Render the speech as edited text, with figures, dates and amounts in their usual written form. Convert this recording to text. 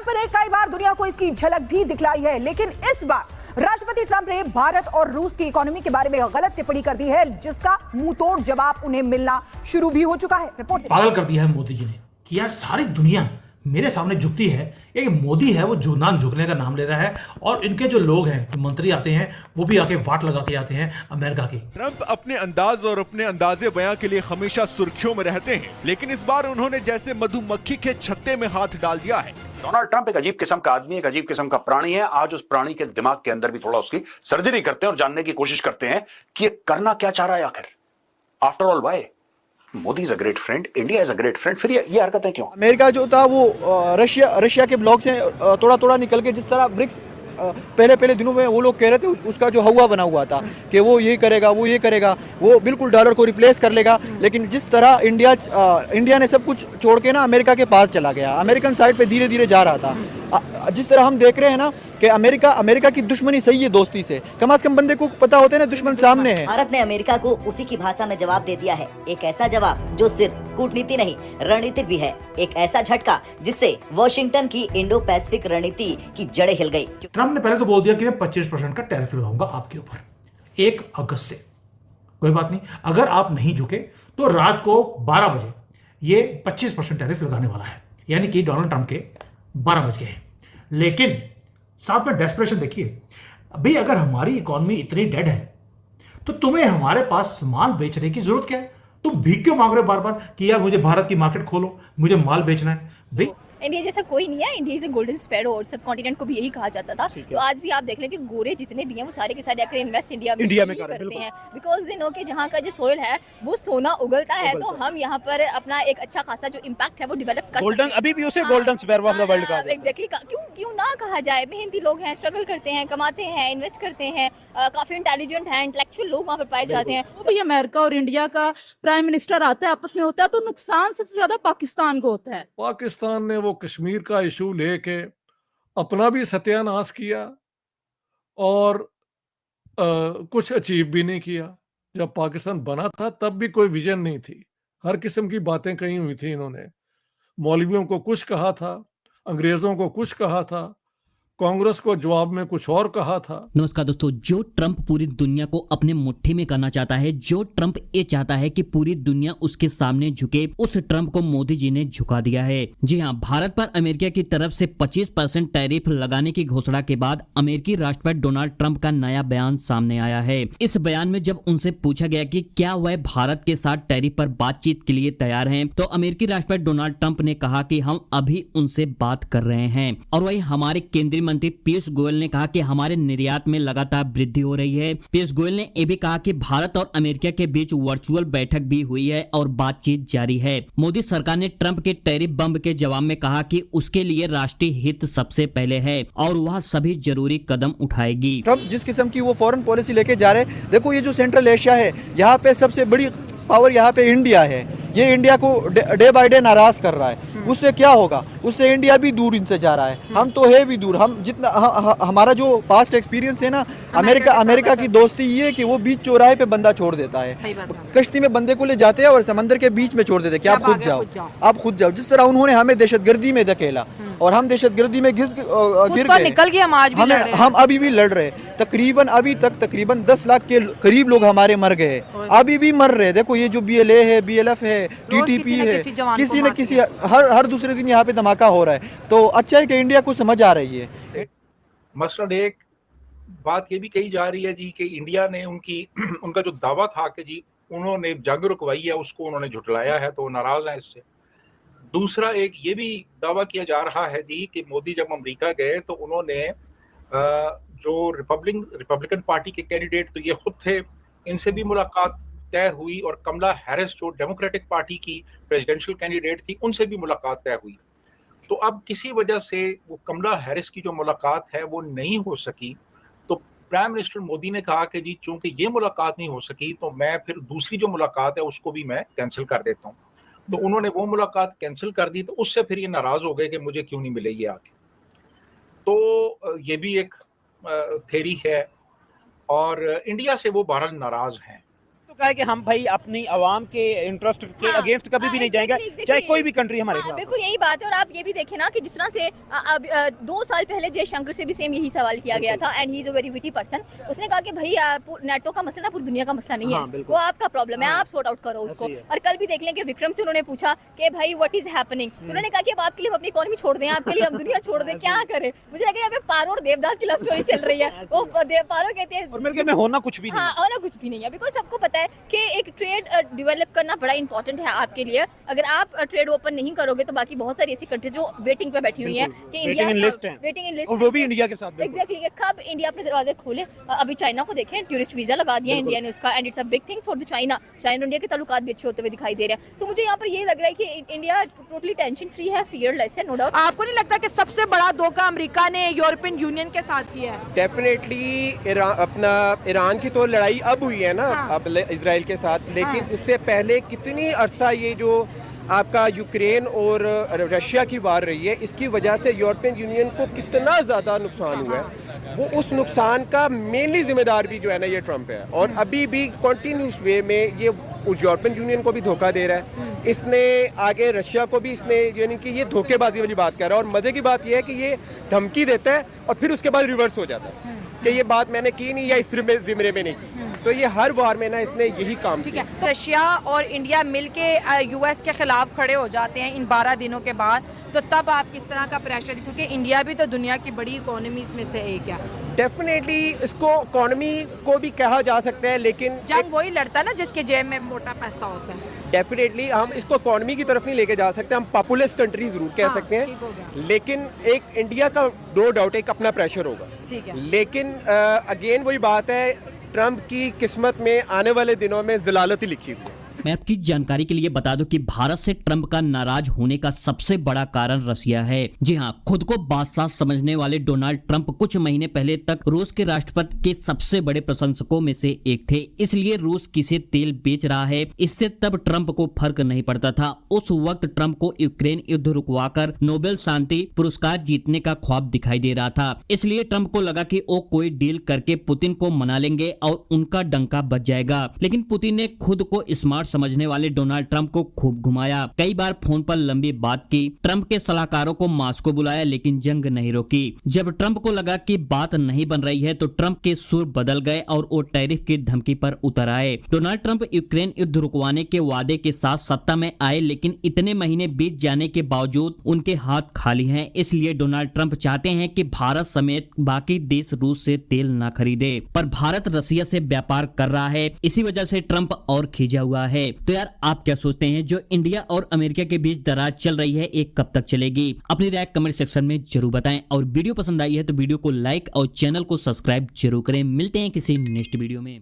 Trump ने कई बार दुनिया को इसकी झलक भी दिखलाई है, लेकिन इस बार राष्ट्रपति ट्रंप ने भारत और रूस की इकोनॉमी के बारे में गलत टिप्पणी कर दी है, जिसका मुंहतोड़ जवाब उन्हें मिलना शुरू भी हो चुका है। रिपोर्ट पागल कर दिया है मोदी जी ने कि यार सारी दुनिया मेरे सामने झुकती है, एक मोदी है वो झुकने का नाम ले रहा है, और इनके जो लोग हैं, मंत्री आते हैं, वो भी आके वाट लगा के आते हैं अमेरिका की। ट्रंप अपने अंदाज और अपने अंदाजे बयां के लिए हमेशा सुर्खियों में रहते हैं, लेकिन इस बार उन्होंने जैसे मधुमक्खी के छत्ते में हाथ डाल दिया है। डोनाल्ड ट्रंप एक अजीब किस्म का आदमी, एक अजीब किस्म का प्राणी है। आज उस प्राणी के दिमाग के अंदर भी थोड़ा उसकी सर्जरी करते हैं और जानने की कोशिश करते हैं कि ये करना क्या चाह रहा है आखिर। After all why Modi is a great friend, India is a great friend, फिर ये हरकतें क्यों? अमेरिका जो था वो रशिया के ब्लॉक से थोड़ा निकल के, जिस तरह ब्रिक्स पहले दिनों में वो लोग कह रहे थे, उसका जो हवा बना हुआ था कि वो ये करेगा, वो बिल्कुल डॉलर को रिप्लेस कर लेगा। लेकिन जिस तरह इंडिया ने सब कुछ छोड़ के ना अमेरिका के पास चला गया, अमेरिकन साइड पे धीरे धीरे जा रहा था। जिस तरह हम देख रहे हैं ना कि अमेरिका की दुश्मनी सही है दोस्ती से, कम से कम बंदे को पता होता है ना दुश्मन सामने है। भारत ने अमेरिका को उसी की भाषा में जवाब दे दिया है, एक ऐसा जवाब जो सिर्फ कूटनीति नहीं रणनीतिक भी है, एक ऐसा झटका जिससे वॉशिंगटन की इंडो पैसिफिक रणनीति की जड़ें हिल गई। ट्रंप ने पहले तो बोल दिया कि मैं 25% का टैरिफ लगाऊंगा आपके ऊपर 1 अगस्त से। कोई बात नहीं, अगर आप नहीं झुके तो रात को 12 बजे ये 25% टैरिफ लगाने वाला है, यानी कि डोनाल्ड ट्रंप के 12 बज गए हैं। लेकिन साथ में डेस्परेशन देखिए, अभी अगर हमारी इकोनॉमी इतनी डेड है तो तुम्हें हमारे पास माल बेचने की जरूरत क्या है? तुम भीख क्यों मांग रहे हो बार बार कि यार मुझे भारत की मार्केट खोलो, मुझे माल बेचना है? भाई इंडिया जैसा कोई नहीं है, इंडिया इज गोल्डन स्पैरो, और सब कॉन्टिनेंट को भी यही कहा जाता था। तो आज भी आप देख लें कि गोरे जितने भी हैं वो सारे के सारे आकर इन्वेस्ट इंडिया में करते हैं, बिकॉज दे नो कि जहाँ का जो सोइल है वो सोना उगलता है। तो हम यहाँ पर अपना एक अच्छा खासा जो इम्पैक्ट है वो डेवलप कर सकते हैं। अभी भी उसे golden sparrow of the world कहा जाता है। एग्जैक्टली, क्यों ना कहा जाए। मेहनती लोग हैं, स्ट्रगल करते हैं, कमाते हैं, इन्वेस्ट करते हैं, काफी इंटेलिजेंट हैं, इंटेलेक्चुअल लोग वहाँ पर पाए जाते हैं। तो अमेरिका और इंडिया का प्राइम मिनिस्टर आता है, आपस में होता है, तो नुकसान सबसे ज्यादा पाकिस्तान को होता है। पाकिस्तान ने वो कश्मीर का इशू लेके अपना भी सत्यानाश किया और कुछ अचीव भी नहीं किया। जब पाकिस्तान बना था तब भी कोई विजन नहीं थी, हर किस्म की बातें कही हुई थी। इन्होंने मौलवियों को कुछ कहा था, अंग्रेजों को कुछ कहा था, कांग्रेस को जवाब में कुछ और कहा था। नमस्कार दोस्तों, जो ट्रंप पूरी दुनिया को अपने मुट्ठी में करना चाहता है, जो ट्रंप ये चाहता है कि पूरी दुनिया उसके सामने झुके, उस ट्रंप को मोदी जी ने झुका दिया है। जी हां, भारत पर अमेरिका की तरफ से 25% टैरिफ लगाने की घोषणा के बाद अमेरिकी राष्ट्रपति डोनाल्ड ट्रंप का नया बयान सामने आया है। इस बयान में जब उनसे पूछा गया कि क्या वह भारत के साथ टैरिफ पर बातचीत के लिए तैयार हैं, तो अमेरिकी राष्ट्रपति डोनाल्ड ट्रंप ने कहा कि हम अभी उनसे बात कर रहे हैं। और वही हमारे केंद्रीय मंत्री पीयूष गोयल ने कहा कि हमारे निर्यात में लगातार वृद्धि हो रही है। पीयूष गोयल ने यह भी कहा कि भारत और अमेरिका के बीच वर्चुअल बैठक भी हुई है और बातचीत जारी है। मोदी सरकार ने ट्रंप के टैरिफ बम के जवाब में कहा कि उसके लिए राष्ट्रीय हित सबसे पहले है और वह सभी जरूरी कदम उठाएगी। ट्रंप जिस किस्म की वो फॉरेन पॉलिसी लेके जा रहे हैं, देखो ये जो सेंट्रल एशिया है, यहाँ पे सबसे बड़ी पावर यहाँ पे इंडिया है। ये इंडिया को डे बाय डे नाराज कर रहा है। उससे क्या होगा? उससे इंडिया भी दूर इनसे जा रहा है, हम तो है भी दूर। हम जितना हमारा जो पास्ट एक्सपीरियंस है ना, अमेरिका की दोस्ती ये है कि वो बीच चौराहे पे बंदा छोड़ देता है, कश्ती में बंदे को ले जाते हैं और समंदर के बीच में छोड़ देते हैं कि आप खुद जाओ। जिस तरह उन्होंने हमें दहशतगर्दी में धकेला और हम दहशतगर्दी में गिर गए, निकल गए। हम अभी भी लड़ रहे। अभी तक तकरीबन 10 लाख के करीब लोग हमारे मर गए, अभी भी मर रहे। देखो ये जो BLA है, BLF है, TTP है, किसी न किसी हर दूसरे दिन यहाँ पे धमाका हो रहा है। तो अच्छा है कि इंडिया को समझ आ रही है। मसलन एक बात ये भी कही जा रही है जी कि इंडिया ने उनका जो दावा था कि जी उन्होंने जंग रुकवाई है, उसको उन्होंने झुटलाया है, तो वो नाराज हैं इससे। दूसरा एक ये भी दावा किया जा रहा है जी कि मोदी जब अमेरिका गए तो उन्होंने जो रिपब्लिकन पार्टी के कैंडिडेट तो ये खुद थे, इनसे भी मुलाकात तय हुई, और कमला हैरिस जो डेमोक्रेटिक पार्टी की प्रेसिडेंशियल कैंडिडेट थी, उनसे भी मुलाकात तय हुई। तो अब किसी वजह से वो कमला हैरिस की जो मुलाकात है वो नहीं हो सकी, तो प्राइम मिनिस्टर मोदी ने कहा कि जी चूंकि ये मुलाकात नहीं हो सकी तो मैं फिर दूसरी जो मुलाकात है उसको भी मैं कैंसिल कर देता हूँ। तो उन्होंने वो मुलाकात कैंसिल कर दी, तो उससे फिर ये नाराज हो गए कि मुझे क्यों नहीं मिले ये आके। तो ये भी एक थेरी है, और इंडिया से वो बहरहाल नाराज हैं। तो कहा है कि हम भाई अपनी आवाम के इंटरेस्ट के अगेंस्ट कभी भी नहीं जाएगा, चाहे कोई भी कंट्री हमारे खिलाफ। बिल्कुल यही बात है। और आप ये भी देखें ना कि जिस तरह से 2 साल पहले जयशंकर से भी सेम यही सवाल किया गया था, and he is a very witty person. उसने कहा कि भाई नेटो का मसला पूरी दुनिया का मसला नहीं है, वो आपका प्रॉब्लम है, आप सॉर्ट आउट करो उसको। और कल भी देख लें कि विक्रम से उन्होंने पूछा कि भाई व्हाट इज हैपनिंग, तो उन्होंने कहा कि अब आपके लिए हम अपनी इकोनॉमी छोड़ दें, आपके लिए हम दुनिया छोड़ दें, क्या करें। मुझे लगा यहाँ पे पारो और देवदास की लव स्टोरी चल रही है। वो पारो कहते हैं और मेरे ख्याल में होना कुछ भी नहीं। हाँ, होना कुछ भी नहीं है, बिकॉज सबको पता है कि एक ट्रेड डेवलप करना बड़ा इंपॉर्टेंट है आपके लिए। अगर आप ट्रेड ओपन नहीं करोगे तो बाकी बहुत सारी ऐसी कंट्री जो वेटिंग पे बैठी हुई है कि इंडिया वेटिंग इन लिस्ट, और वो भी इंडिया के साथ। एग्जैक्टली, कब इंडिया अपने दरवाजे खोले। अभी चाइना को देखें, टूरिस्ट वीजा लगा दिया इंडिया ने उसका, and it's a big thing for the China और इंडिया के ताल्लुकात भी अच्छे होते हुए दिखाई दे रहे हैं। सो मुझे यहाँ पर ये लग रहा है कि इंडिया टोटली टेंशन फ्री है, फियरलेस है, नो डाउट। आपको नहीं लगता कि सबसे बड़ा धोखा अमेरिका ने यूरोपियन यूनियन के साथ किया है? डेफिनेटली अपना ईरान की तो लड़ाई अब हुई है ना, अब इजराइल के साथ, लेकिन उससे पहले कितनी अरसा ये जो आपका यूक्रेन और रशिया की वार रही है, इसकी वजह से यूरोपियन यूनियन को कितना ज़्यादा नुकसान हुआ है। वो उस नुकसान का मेनली जिम्मेदार भी जो है ना ये ट्रंप है, और अभी भी कंटिन्यूस वे में ये यूरोपियन यूनियन को भी धोखा दे रहा है। इसने आगे रशिया को भी इसने, यानी कि ये धोखेबाजी वाली बात कर रहा है। और मज़े की बात ये है कि ये धमकी देता है और फिर उसके बाद रिवर्स हो जाता है कि ये बात मैंने की नहीं या इस ज़िम्मे में नहीं की। तो ये हर वार में ना इसने यही काम किया। रशिया और इंडिया मिलके यूएस के खिलाफ खड़े हो जाते हैं इन 12 दिनों के बाद, तो तब आप किस तरह का प्रेशर, क्योंकि इंडिया भी तो दुनिया की बड़ी इकोनॉमीज में से एक है। डेफिनेटली इसको इकोनॉमी को भी कहा जा सकता है, लेकिन जंग वही लड़ता है ना जिसके जेब में मोटा पैसा होता है। डेफिनेटली हम इसको इकोनॉमी की तरफ नहीं लेके जा सकते, हम पॉपुलस कंट्री जरूर कह सकते हैं, लेकिन एक इंडिया का नो डाउट एक अपना प्रेशर होगा। ठीक है, लेकिन अगेन वही बात है, ट्रंप की किस्मत में आने वाले दिनों में जलालत ही लिखी हुई है। मैं आपकी जानकारी के लिए बता दूं कि भारत से ट्रंप का नाराज होने का सबसे बड़ा कारण रसिया है। जी हां, खुद को बादशाह समझने वाले डोनाल्ड ट्रंप कुछ महीने पहले तक रूस के राष्ट्रपति के सबसे बड़े प्रशंसकों में से एक थे। इसलिए रूस किसे तेल बेच रहा है इससे तब ट्रंप को फर्क नहीं पड़ता था। उस वक्त ट्रंप को यूक्रेन युद्ध रुकवाकर नोबेल शांति पुरस्कार जीतने का ख्वाब दिखाई दे रहा था। इसलिए ट्रंप को लगा कि वो कोई डील करके पुतिन को मना लेंगे और उनका डंका बच जाएगा। लेकिन पुतिन ने खुद को स्मार्ट समझने वाले डोनाल्ड ट्रंप को खूब घुमाया, कई बार फोन पर लंबी बात की, ट्रंप के सलाहकारों को मास्को बुलाया, लेकिन जंग नहीं रोकी। जब ट्रंप को लगा कि बात नहीं बन रही है तो ट्रंप के सुर बदल गए और वो टैरिफ की धमकी पर उतर आए। डोनाल्ड ट्रंप यूक्रेन युद्ध रुकवाने के वादे के साथ सत्ता में आए, लेकिन इतने महीने बीत जाने के बावजूद उनके हाथ खाली हैं। इसलिए डोनाल्ड ट्रंप चाहते हैं कि भारत समेत बाकी देश रूस से तेल न खरीदे, पर भारत रसिया से व्यापार कर रहा है, इसी वजह से ट्रंप और खींचा हुआ है। तो यार आप क्या सोचते हैं, जो इंडिया और अमेरिका के बीच दरार चल रही है एक कब तक चलेगी? अपनी राय कमेंट सेक्शन में जरूर बताएं, और वीडियो पसंद आई है तो वीडियो को लाइक और चैनल को सब्सक्राइब जरूर करें। मिलते हैं किसी नेक्स्ट वीडियो में।